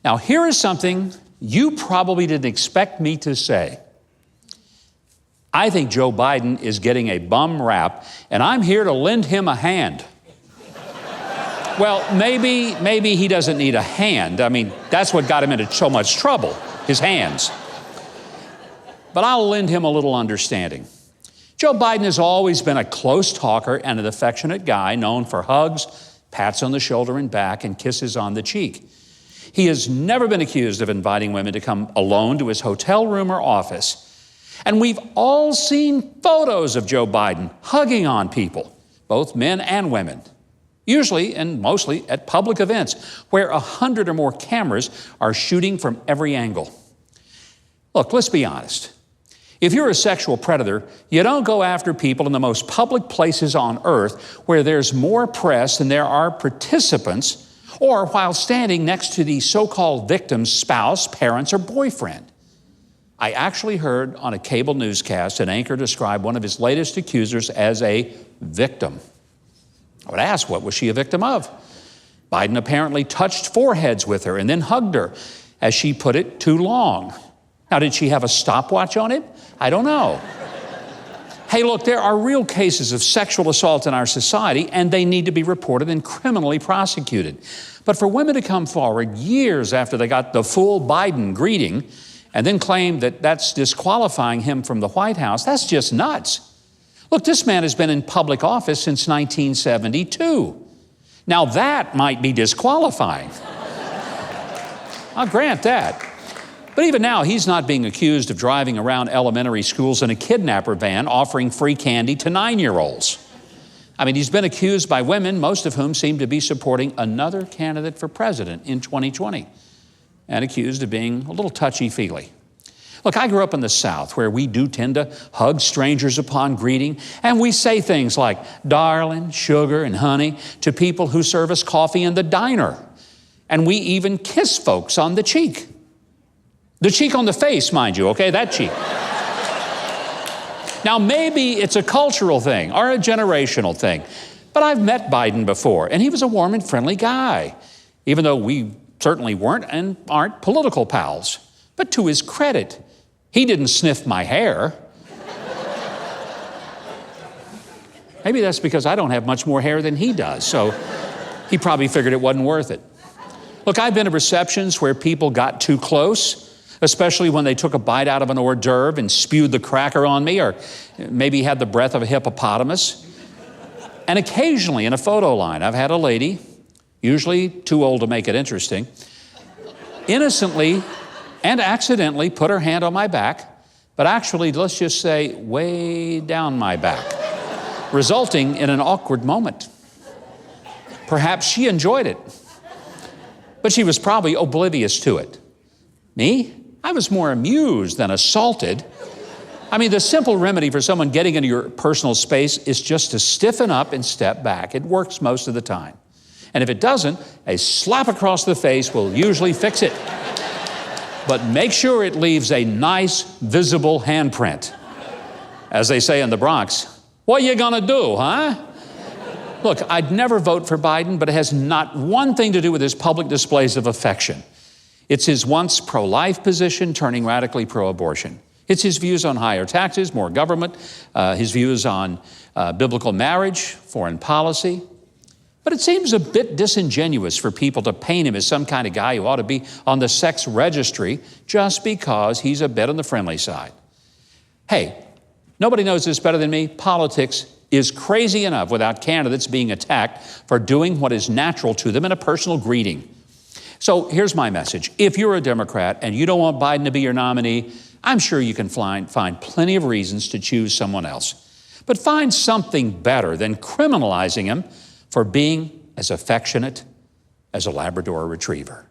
Now, here is something you probably didn't expect me to say. I think Joe Biden is getting a bum rap, and I'm here to lend him a hand. Well, maybe he doesn't need a hand. I mean, that's what got him into so much trouble, his hands. But I'll lend him a little understanding. Joe Biden has always been a close talker and an affectionate guy, known for hugs, pats on the shoulder and back, and kisses on the cheek. He has never been accused of inviting women to come alone to his hotel room or office. And we've all seen photos of Joe Biden hugging on people, both men and women, usually and mostly at public events where 100 or more cameras are shooting from every angle. Look, let's be honest. If you're a sexual predator, you don't go after people in the most public places on earth where there's more press than there are participants, or while standing next to the so-called victim's spouse, parents, or boyfriend. I actually heard on a cable newscast an anchor describe one of his latest accusers as a victim. I would ask, what was she a victim of? Biden apparently touched foreheads with her and then hugged her, as she put it, too long. Now, did she have a stopwatch on it? I don't know. Hey, look, there are real cases of sexual assault in our society, and they need to be reported and criminally prosecuted. But for women to come forward years after they got the full Biden greeting and then claim that that's disqualifying him from the White House, that's just nuts. Look, this man has been in public office since 1972. Now that might be disqualifying. I'll grant that. But even now, he's not being accused of driving around elementary schools in a kidnapper van offering free candy to 9-year-olds. I mean, he's been accused by women, most of whom seem to be supporting another candidate for president in 2020, and accused of being a little touchy-feely. Look, I grew up in the South, where we do tend to hug strangers upon greeting, and we say things like darling, sugar, and honey to people who serve us coffee in the diner. And we even kiss folks on the cheek. The cheek on the face, mind you, okay, that cheek. Now, maybe it's a cultural thing or a generational thing, but I've met Biden before, and he was a warm and friendly guy, even though we certainly weren't and aren't political pals. But to his credit, he didn't sniff my hair. Maybe that's because I don't have much more hair than he does, so he probably figured it wasn't worth it. Look, I've been at receptions where people got too close, especially when they took a bite out of an hors d'oeuvre and spewed the cracker on me, or maybe had the breath of a hippopotamus. And occasionally in a photo line, I've had a lady, usually too old to make it interesting, innocently and accidentally put her hand on my back, but actually, let's just say, way down my back, resulting in an awkward moment. Perhaps she enjoyed it, but she was probably oblivious to it. Me? I was more amused than assaulted. I mean, the simple remedy for someone getting into your personal space is just to stiffen up and step back. It works most of the time. And if it doesn't, a slap across the face will usually fix it. But make sure it leaves a nice, visible handprint. As they say in the Bronx, what you gonna do, huh? Look, I'd never vote for Biden, but it has not one thing to do with his public displays of affection. It's his once pro-life position turning radically pro-abortion. It's his views on higher taxes, more government, his views on biblical marriage, foreign policy. But it seems a bit disingenuous for people to paint him as some kind of guy who ought to be on the sex registry just because he's a bit on the friendly side. Hey, nobody knows this better than me. Politics is crazy enough without candidates being attacked for doing what is natural to them in a personal greeting. So here's my message. If you're a Democrat and you don't want Biden to be your nominee, I'm sure you can find plenty of reasons to choose someone else. But find something better than criminalizing him for being as affectionate as a Labrador retriever.